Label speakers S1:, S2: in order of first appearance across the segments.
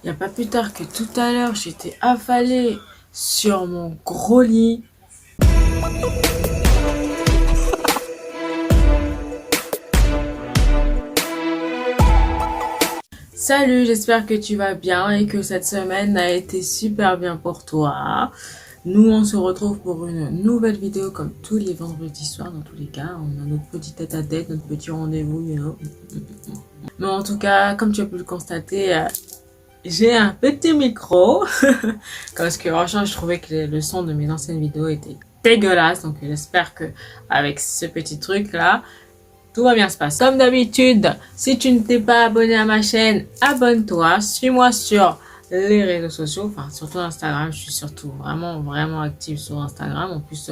S1: Il n'y a pas plus tard que tout à l'heure, j'étais affalée sur mon gros lit. Salut, j'espère que tu vas bien et que cette semaine a été super bien pour toi. Nous, on se retrouve pour une nouvelle vidéo comme tous les vendredis soirs. Dans tous les cas, on a notre petit tête-à-tête, notre petit rendez-vous, you know. Mais en tout cas, comme tu as pu le constater, j'ai un petit micro. Parce que franchement, je trouvais que le son de mes anciennes vidéos était dégueulasse. Donc j'espère que avec ce petit truc-là, tout va bien se passer. Comme d'habitude, si tu ne t'es pas abonné à ma chaîne, abonne-toi. Suis-moi sur les réseaux sociaux, enfin surtout Instagram. Je suis surtout vraiment active sur Instagram. En plus,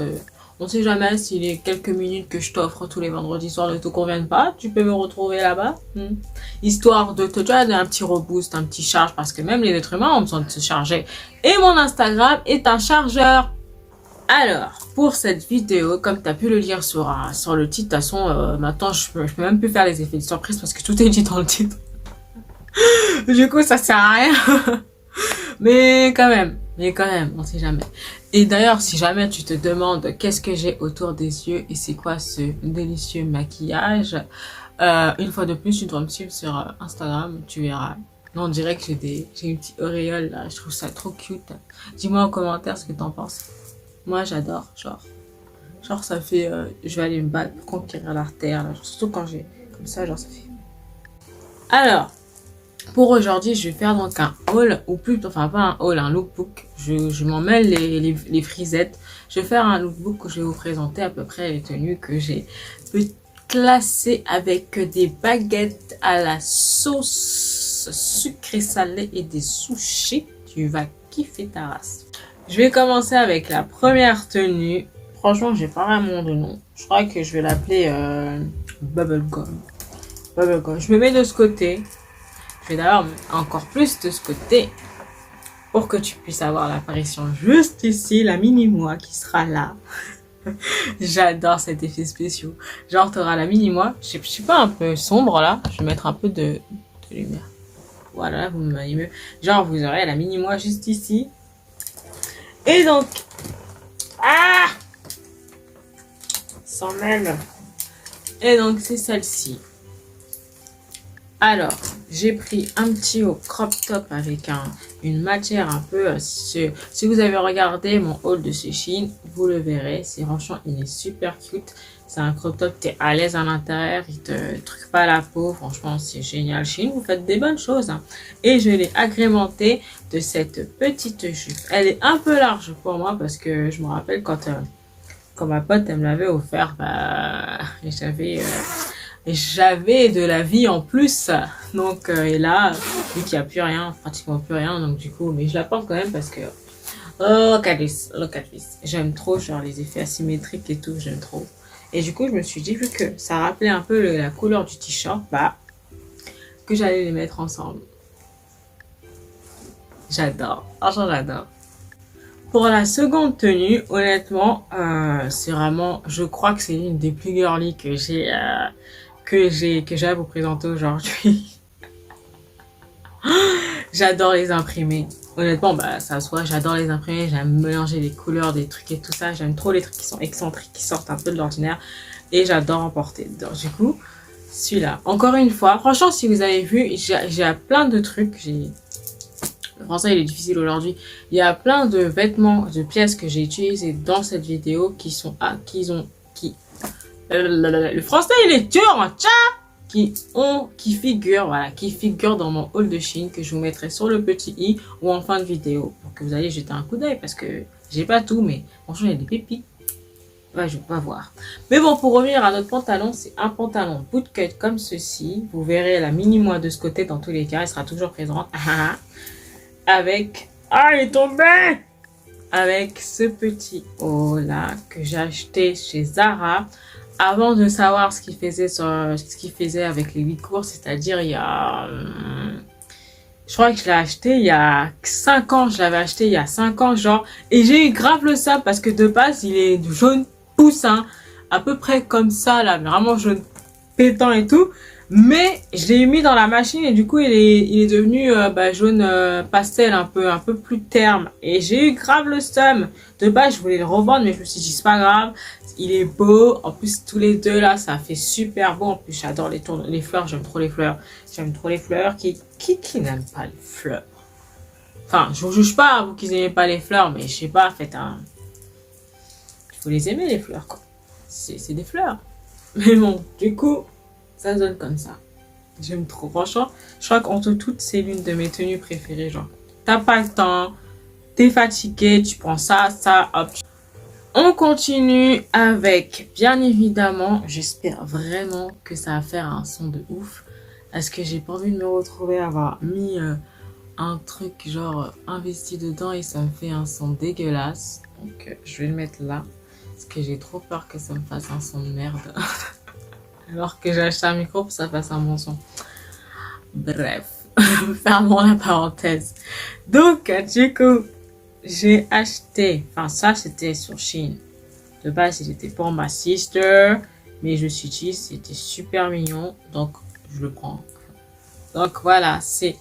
S1: on ne sait jamais si les quelques minutes que je t'offre tous les vendredis soirs ne te conviennent pas. Tu peux me retrouver là-bas. Histoire de te donner un petit reboost, un petit charge. Parce que même les êtres humains ont besoin de se charger. Et mon Instagram est un chargeur. Alors, pour cette vidéo, comme tu as pu le lire sur le titre, de toute façon, maintenant, je peux même plus faire les effets de surprise parce que tout est dit dans le titre. Du coup, ça sert à rien. Mais quand même, on sait jamais. Et d'ailleurs, si jamais tu te demandes qu'est-ce que j'ai autour des yeux et c'est quoi ce délicieux maquillage, une fois de plus, tu dois me suivre sur Instagram, tu verras. On dirait que j'ai une petite auréole là, je trouve ça trop cute. Dis-moi en commentaire ce que t'en penses. Moi, j'adore, genre ça fait, je vais aller me battre pour conquérir l'artère, surtout quand j'ai, comme ça, genre ça fait. Alors, pour aujourd'hui, je vais faire donc un haul, ou plutôt, enfin pas un haul, un lookbook. Je m'en mêle les frisettes. Je vais faire un lookbook où je vais vous présenter à peu près les tenues que j'ai classées avec des baguettes à la sauce sucrée salée et des sushis. Tu vas kiffer ta race. Je vais commencer avec la première tenue. Franchement, j'ai pas vraiment de nom. Je crois que je vais l'appeler Bubblegum. Bubblegum. Je me mets de ce côté. Je vais d'abord encore plus de ce côté pour que tu puisses avoir l'apparition juste ici, la mini-moi qui sera là. J'adore cet effet spécial. Genre, tu auras la mini-moi. Je suis pas un peu sombre là. Je vais mettre un peu de lumière. Voilà, vous me voyez mieux. Genre, vous aurez la mini-moi juste ici. Et donc, s'en mêle. Et donc, c'est celle-ci. Alors, j'ai pris un petit haut crop top avec une matière un peu... si vous avez regardé mon haul de ce Shein, vous le verrez. C'est franchement, il est super cute. C'est un crop top, t'es à l'aise à l'intérieur. Il te truque pas la peau. Franchement, c'est génial. Shein, vous faites des bonnes choses. Hein. Et je l'ai agrémenté de cette petite jupe. Elle est un peu large pour moi parce que je me rappelle quand ma pote, elle me l'avait offert, j'avais de la vie en plus. Donc, et là, vu qu'il n'y a plus rien, pratiquement plus rien, donc du coup, mais je la porte quand même parce que, look at this. J'aime trop, genre, les effets asymétriques et tout, j'aime trop. Et du coup, je me suis dit, vu que ça rappelait un peu la couleur du t-shirt, que j'allais les mettre ensemble. J'adore. Franchement, j'adore. Pour la seconde tenue, honnêtement, c'est vraiment, je crois que c'est l'une des plus girly que j'ai à vous présenter aujourd'hui. J'adore les imprimer. Honnêtement, ça se voit, j'adore les imprimer. J'aime mélanger les couleurs, des trucs et tout ça. J'aime trop les trucs qui sont excentriques, qui sortent un peu de l'ordinaire. Et j'adore en porter. Donc, du coup, celui-là. Encore une fois, franchement, si vous avez vu, j'ai plein de trucs. Le français, il est difficile aujourd'hui. Il y a plein de vêtements, de pièces que j'ai utilisées dans cette vidéo le français, il est dur, hein, qui figurent dans mon haul de Shein que je vous mettrai sur le petit i ou en fin de vidéo pour que vous allez jeter un coup d'œil parce que j'ai pas tout, mais franchement, il y a des pépites. Ouais, je vais pas voir. Mais bon, pour revenir à notre pantalon, c'est un pantalon bootcut comme ceci. Vous verrez la mini-moi de ce côté dans tous les cas, elle sera toujours présente. Avec... il est tombé! Avec ce petit haut là que j'ai acheté chez Zara avant de savoir ce qu'il faisait avec les 8 cours, c'est-à-dire il y a... je crois que je l'ai acheté il y a 5 ans, je l'avais acheté il y a 5 ans genre, et j'ai eu grave le sable parce que de base il est jaune poussin, à peu près comme ça là, vraiment jaune pétant et tout. Mais je l'ai mis dans la machine et du coup il est devenu jaune pastel un peu plus terne. Et j'ai eu grave le seum. De base je voulais le revendre mais je me suis dit c'est pas grave. Il est beau. En plus tous les deux là ça fait super beau. En plus j'adore les fleurs. J'aime trop les fleurs. J'aime trop les fleurs. Qui n'aime pas les fleurs? Enfin je vous juge pas vous qui n'aimez pas les fleurs mais je sais pas faites un... Il faut les aimer les fleurs quoi. C'est des fleurs. Mais bon du coup... Ça donne comme ça. J'aime trop. Franchement, je crois qu'entre toutes, c'est l'une de mes tenues préférées. Genre, t'as pas le temps, t'es fatigué, tu prends ça, hop. On continue avec, bien évidemment, j'espère vraiment que ça va faire un son de ouf. Parce que j'ai pas envie de me retrouver à avoir mis un truc genre investi dedans et ça me fait un son dégueulasse. Donc, je vais le mettre là. Parce que j'ai trop peur que ça me fasse un son de merde. Alors que j'ai acheté un micro pour que ça fasse un bon son. Bref, fermons la parenthèse. Donc, du coup, j'ai acheté... Enfin, ça, c'était sur Shein. De base, c'était pour ma sister. Mais je me suis dit, c'était super mignon. Donc, je le prends. Donc, voilà, c'est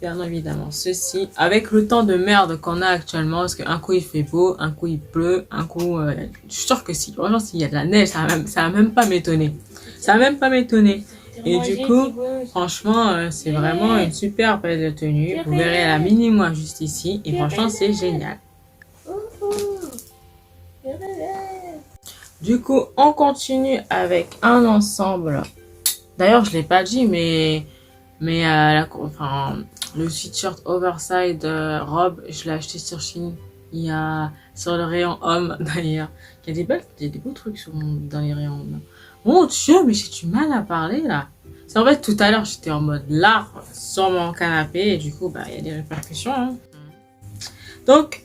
S1: bien évidemment ceci. Avec le temps de merde qu'on a actuellement. Parce qu'un coup, il fait beau. Un coup, il pleut. Un coup... je suis sûre que si, franchement, s'il y a de la neige, ça va même pas m'étonner. Ça va même pas m'étonner. Et du coup, franchement, c'est vraiment une super belle tenue. Vous verrez la mini-moi juste ici. Et franchement, c'est génial. Du coup, on continue avec un ensemble. D'ailleurs, je l'ai pas dit, mais le sweatshirt oversize robe, je l'ai acheté sur Shein. Il y a sur le rayon homme d'ailleurs. Il y a des beaux trucs dans les rayons hommes. Mon Dieu, mais j'ai du mal à parler là. C'est en fait tout à l'heure j'étais en mode large sur mon canapé et du coup il y a des répercussions. Hein. Donc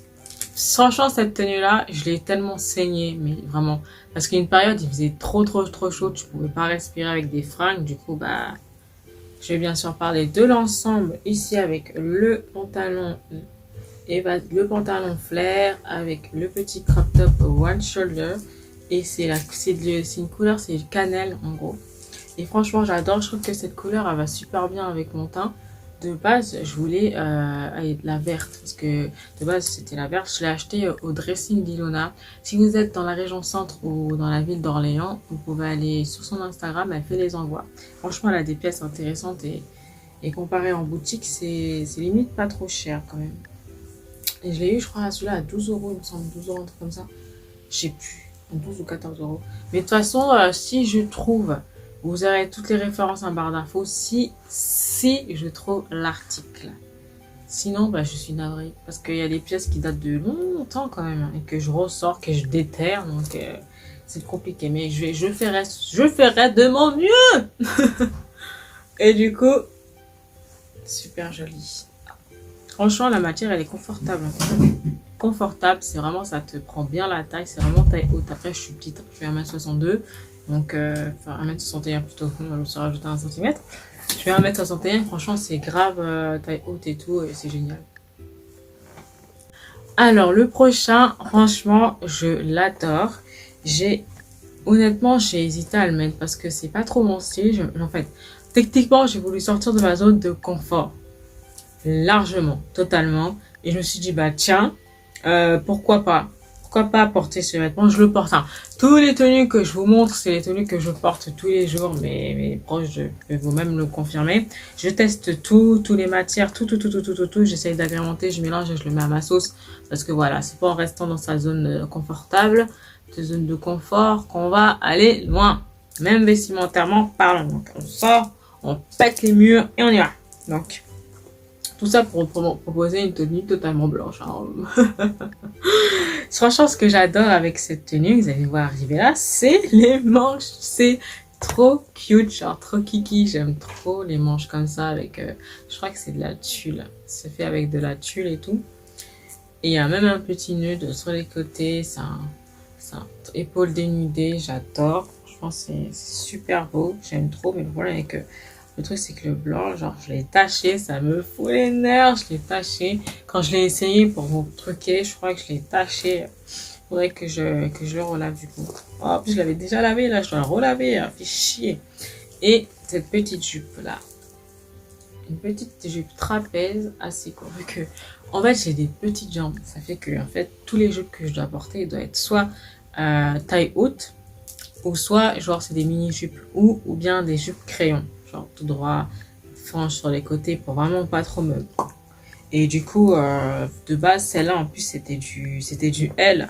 S1: franchement cette tenue là, je l'ai tellement saignée, mais vraiment parce qu'une période il faisait trop chaud, tu pouvais pas respirer avec des fringues. Du coup je vais bien sûr parler de l'ensemble ici avec le pantalon flair avec le petit crop top one shoulder. Et c'est une couleur, c'est cannelle en gros. Et franchement, j'adore. Je trouve que cette couleur, elle va super bien avec mon teint. De base, je voulais la verte. Parce que de base, c'était la verte. Je l'ai acheté au Dressing d'Ilona. Si vous êtes dans la région centre ou dans la ville d'Orléans, vous pouvez aller sur son Instagram. Elle fait les envois. Franchement, elle a des pièces intéressantes. Et comparé en boutique, c'est limite pas trop cher quand même. Et je l'ai eu, je crois, celui-là à 12 euros, il me semble. 12 euros, un truc comme ça. Je sais plus. 12 ou 14 euros. Mais de toute façon, si je trouve, vous aurez toutes les références en barre d'infos, si je trouve l'article. Sinon, je suis navrée. Parce qu'il y a des pièces qui datent de longtemps quand même. Et que je ressors, que je déterre. Donc, c'est compliqué. Mais je ferai de mon mieux. Et du coup, super joli. Franchement, la matière, elle est confortable. Confortable, c'est vraiment, ça te prend bien la taille, c'est vraiment taille haute. Après, je suis petite, je fais 1m62, donc, enfin 1m61 plutôt, je me suis rajouté 1 cm. Je fais 1m61, franchement, c'est grave taille haute et tout, et c'est génial. Alors, le prochain, franchement, je l'adore. Honnêtement, j'ai hésité à le mettre parce que c'est pas trop mon style. En fait, techniquement, j'ai voulu sortir de ma zone de confort. Largement, totalement. Et je me suis dit, tiens, pourquoi pas porter ce vêtement. Je le porte. Hein. Tous les tenues que je vous montre, c'est les tenues que je porte tous les jours. Mes proches peuvent vous-même le confirmer. Je teste tous les matières, tout. J'essaye d'agrémenter, je mélange et je le mets à ma sauce. Parce que voilà, c'est pas en restant dans sa zone confortable, de zone de confort, qu'on va aller loin. Même vestimentairement parlant. Donc, on sort, on pète les murs et on y va. Donc, tout ça pour proposer une tenue totalement blanche. Hein. Franchement, ce que j'adore avec cette tenue, vous allez voir arriver là, c'est les manches. C'est trop cute, genre trop kiki. J'aime trop les manches comme ça avec, je crois que c'est de la tulle. C'est fait avec de la tulle et tout. Et il y a même un petit nœud sur les côtés. C'est un épaule dénudée. J'adore. Je pense que c'est super beau. J'aime trop. Mais le problème avec le truc, c'est que le blanc, genre, je l'ai taché, ça me fout les nerfs, je l'ai taché. Quand je l'ai essayé pour vous truquer, je crois que je l'ai taché. Faudrait que je le relave du coup. Oh, en plus, je l'avais déjà lavé, là, je dois le relaver, fait chier. et cette petite jupe là. Une petite jupe trapèze assez courte. Vu que, en fait, j'ai des petites jambes. Ça fait que, en fait, tous les jupes que je dois porter doivent être soit taille haute, ou soit, genre, c'est des mini-jupes, ou bien des jupes crayons. Genre, tout droit, franges sur les côtés pour vraiment pas trop me... Et du coup, de base, celle-là, en plus, c'était du L.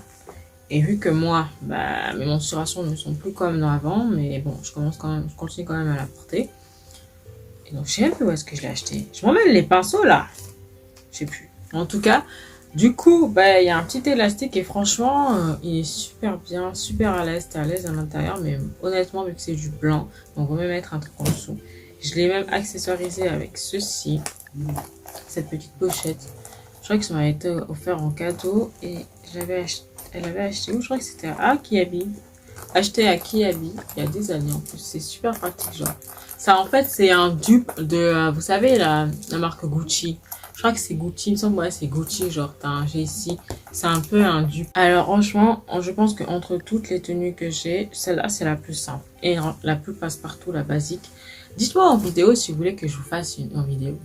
S1: Et vu que moi, bah, mes mensurations ne sont plus comme avant, mais bon, je continue quand même à la porter. Et donc, je sais même plus où est-ce que je l'ai acheté. Je m'emmène les pinceaux, là. Je sais plus. En tout cas, du coup, bah, il y a un petit élastique et franchement, il est super bien, super à l'aise. T'es à l'aise à l'intérieur, mais honnêtement, vu que c'est du blanc, on va même mettre un truc en dessous. Je l'ai même accessoirisé avec ceci, cette petite pochette. Je crois que ça m'a été offert en cadeau et elle avait acheté où? Je crois que c'était à Kiabi. Acheté à Kiabi il y a des années en plus. C'est super pratique, genre. Ça, en fait, c'est un dupe de, vous savez, la marque Gucci. Je crois que c'est Gucci, il me semble, ouais, c'est Gucci, genre, t'as un G ici. C'est un peu un dupe. Alors, franchement, je pense qu'entre toutes les tenues que j'ai, celle-là, c'est la plus simple. Et la plus passe-partout, la basique. Dites-moi en vidéo si vous voulez que je vous fasse une vidéo.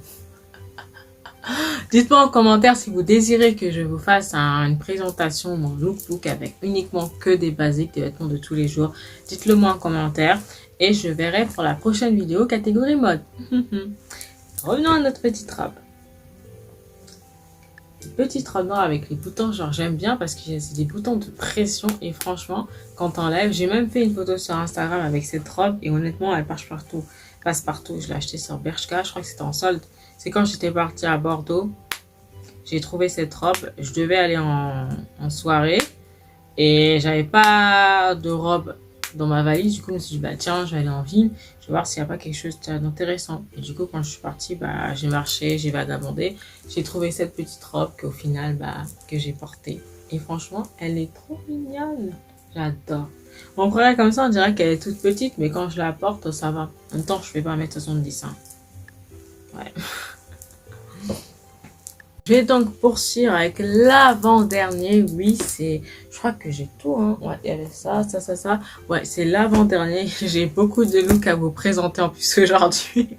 S1: Dites-moi en commentaire si vous désirez que je vous fasse une présentation, mon lookbook avec uniquement que des basiques, des vêtements de tous les jours. Dites-le moi en commentaire et je verrai pour la prochaine vidéo catégorie mode. Revenons à notre petite robe. Une petite robe noire avec les boutons, genre j'aime bien parce que c'est des boutons de pression et franchement, quand t'enlèves, j'ai même fait une photo sur Instagram avec cette robe et honnêtement, elle passe partout. Passe partout. Je l'ai acheté sur Bershka, je crois que c'était en solde. C'est quand j'étais partie à Bordeaux. J'ai trouvé cette robe. Je devais aller en soirée. Et j'avais pas de robe dans ma valise. Du coup, je me suis dit, bah tiens, je vais aller en ville. Je vais voir s'il n'y a pas quelque chose d'intéressant. Et du coup, quand je suis partie, bah j'ai marché, j'ai vagabondé. J'ai trouvé cette petite robe qu'au final, bah, que j'ai portée. Et franchement, elle est trop mignonne. J'adore. On croirait comme ça, on dirait qu'elle est toute petite. Mais quand je la porte, ça va. En même temps, je fais pas 1m70. Hein. Ouais. Je vais donc poursuivre avec l'avant-dernier. Oui, c'est... Je crois que j'ai tout, hein. Ouais, il y avait ça. Ouais, c'est l'avant-dernier. J'ai beaucoup de looks à vous présenter en plus aujourd'hui.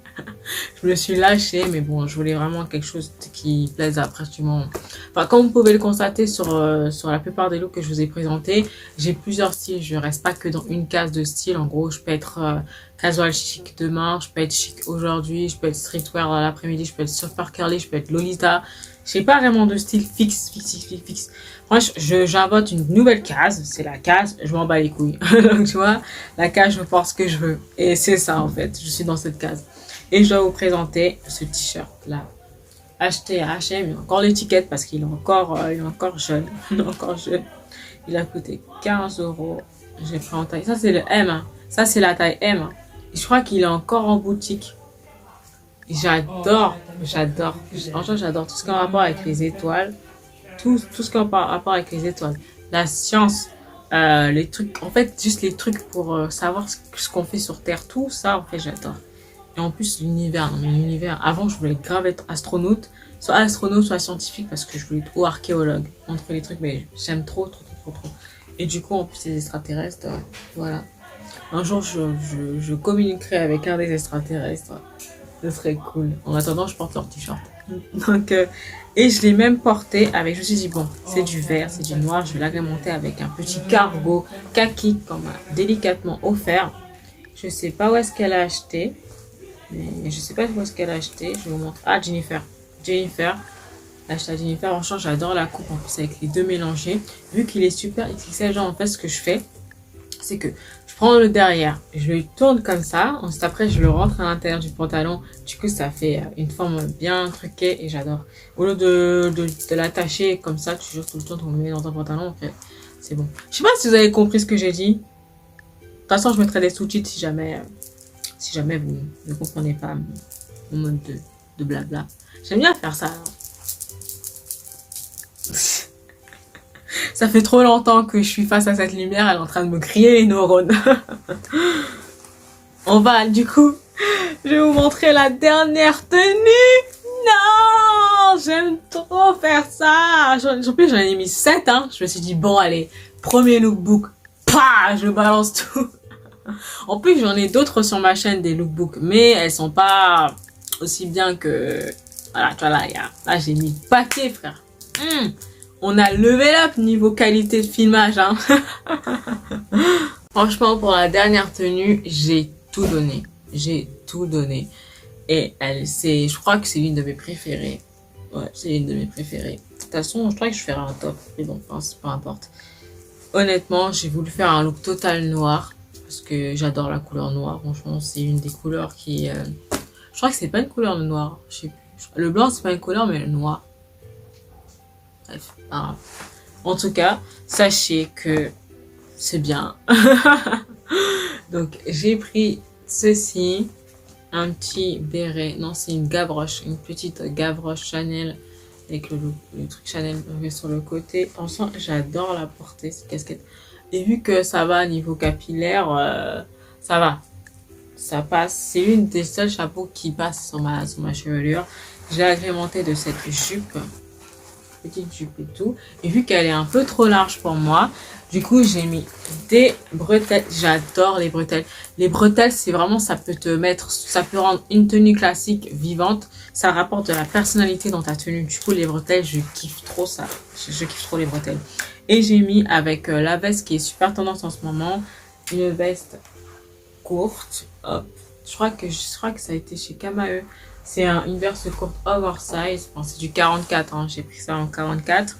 S1: Je me suis lâchée, mais bon, je voulais vraiment quelque chose qui plaise à pratiquement... Enfin, comme vous pouvez le constater sur la plupart des looks que je vous ai présentés, j'ai plusieurs styles. Je reste pas que dans une case de style. En gros, je peux être casual chic demain, je peux être chic aujourd'hui, je peux être streetwear l'après-midi, je peux être super curly, je peux être Lolita. J'ai pas vraiment de style fixe. Moi, j'invente une nouvelle case. C'est la case, je m'en bats les couilles. Donc, tu vois, la case, je porte ce que je veux. Et c'est ça, en fait. Je suis dans cette case. Et je dois vous présenter ce t-shirt-là. Acheté à H&M. Il y a encore l'étiquette parce qu'il est encore jeune. Il est encore jeune. Il a coûté 15 €. J'ai pris en taille. Ça, c'est le M. Hein. Ça, c'est la taille M. Hein. Et je crois qu'il est encore en boutique. J'adore. Franchement, j'adore tout ce qui a rapport avec les étoiles. Tout ce qui a rapport avec les étoiles. La science, les trucs, en fait, juste les trucs pour savoir ce qu'on fait sur Terre. Tout ça, en fait, j'adore. Et en plus, l'univers. Non, mais l'univers, avant, je voulais grave être astronaute. Soit scientifique, parce que je voulais être ou archéologue. Entre les trucs, mais j'aime trop. Et du coup, en plus, les extraterrestres, voilà. Un jour, je communiquerai avec un des extraterrestres. Ce serait cool. En attendant, je porte leur t-shirt. Donc, et je l'ai même porté avec, je me suis dit, bon, c'est du vert, c'est du noir, je vais l'agrémenter avec un petit cargo kaki qu'on m'a délicatement offert. Je sais pas où est-ce qu'elle a acheté. Mais je sais pas où est-ce qu'elle a acheté. Je vais vous montrer. Ah, Jennifer. Acheté à Jennifer. Franchement, j'adore la coupe en plus avec les deux mélangés. Vu qu'il est super XXL, genre en fait, ce que je fais, c'est que je prends le derrière, je le tourne comme ça. Ensuite, après, je le rentre à l'intérieur du pantalon. Du coup, ça fait une forme bien truquée et j'adore. Au lieu de l'attacher comme ça, tu jures tout le temps, tu le mets dans ton pantalon. En fait, c'est bon. Je sais pas si vous avez compris ce que j'ai dit. De toute façon, je mettrai des sous-titres si jamais vous ne comprenez pas mon mode de blabla. J'aime bien faire ça. Ça fait trop longtemps que je suis face à cette lumière, elle est en train de me crier les neurones. On va, du coup, je vais vous montrer la dernière tenue. Non, j'aime trop faire ça. En plus, j'en ai mis 7, hein. Je me suis dit, bon, allez, premier lookbook. Pah, je balance tout. En plus, j'en ai d'autres sur ma chaîne, des lookbooks, mais elles sont pas aussi bien que... Voilà, tu vois, là, là j'ai mis le paquet, frère. On a level up niveau qualité de filmage, hein. Franchement, pour la dernière tenue, j'ai tout donné. J'ai tout donné. Et je crois que c'est l'une de mes préférées. Ouais, c'est l'une de mes préférées. De toute façon, je crois que je ferai un top. Mais bon, enfin, peu importe. Honnêtement, j'ai voulu faire un look total noir. Parce que j'adore la couleur noire. Franchement, c'est une des couleurs qui... Je crois que c'est pas une couleur de noir. Je sais plus. Le blanc, c'est pas une couleur, mais le noir. Bref, pas grave. En tout cas, sachez que c'est bien. Donc, j'ai pris ceci. Un petit béret. Non, c'est une gavroche. Une petite gavroche Chanel. Avec le truc Chanel sur le côté. Franchement, j'adore la porter, cette casquette. Et vu que ça va niveau capillaire, ça va. Ça passe. C'est l'une des seuls chapeaux qui passe sur ma chevelure. J'ai agrémenté de cette jupe. Petite jupe et tout. Et vu qu'elle est un peu trop large pour moi, du coup, j'ai mis des bretelles. J'adore les bretelles. Les bretelles, c'est vraiment, ça peut te mettre, ça peut rendre une tenue classique vivante. Ça rapporte de la personnalité dans ta tenue. Du coup, les bretelles, je kiffe trop ça. Je kiffe trop les bretelles. Et j'ai mis avec la veste qui est super tendance en ce moment, une veste courte. Hop. Je crois que ça a été chez Kamae. C'est une veste courte oversize. Enfin, c'est du 44. Hein. J'ai pris ça en 44.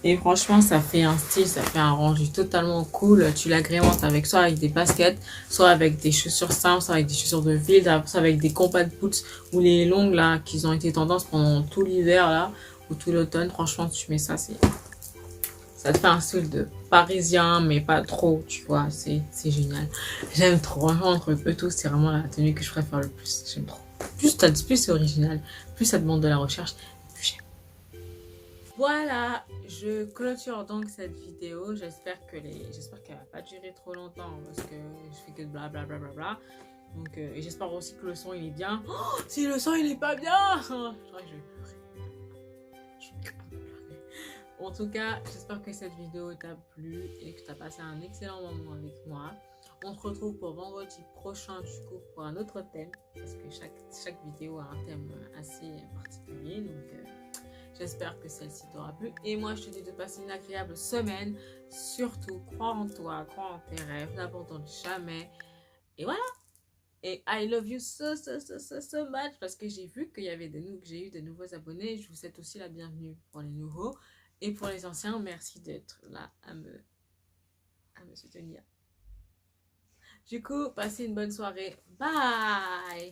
S1: Et franchement, ça fait un style, ça fait un rendu totalement cool. Tu l'agrémentes avec soit avec des baskets, soit avec des chaussures simples, soit avec des chaussures de ville, soit avec des compact boots ou les longues là, qui ont été tendance pendant tout l'hiver là, ou tout l'automne. Franchement, tu mets ça, ça te fait un style de parisien, mais pas trop, tu vois. C'est génial. J'aime trop. Franchement, entre eux tous, c'est vraiment la tenue que je préfère le plus. J'aime trop. Plus c'est original, plus ça demande de la recherche, plus j'aime. Voilà, je clôture donc cette vidéo. J'espère qu'elle va pas durer trop longtemps parce que je fais que de blablabla. Donc, et j'espère aussi que le son il est bien. Oh, si le son il est pas bien, je crois que je vais pleurer. En tout cas, j'espère que cette vidéo t'a plu et que tu as passé un excellent moment avec moi. On se retrouve pour vendredi prochain du coup pour un autre thème parce que chaque vidéo a un thème assez particulier. Donc, j'espère que celle-ci t'aura plu. Et moi, je te dis de passer une agréable semaine. Surtout, crois en toi, crois en tes rêves, n'abandonne jamais. Et voilà. Et I love you so much parce que j'ai vu qu'il y avait j'ai eu de nouveaux abonnés. Je vous souhaite aussi la bienvenue pour les nouveaux. Et pour les anciens, merci d'être là à me soutenir. Du coup, passez une bonne soirée. Bye!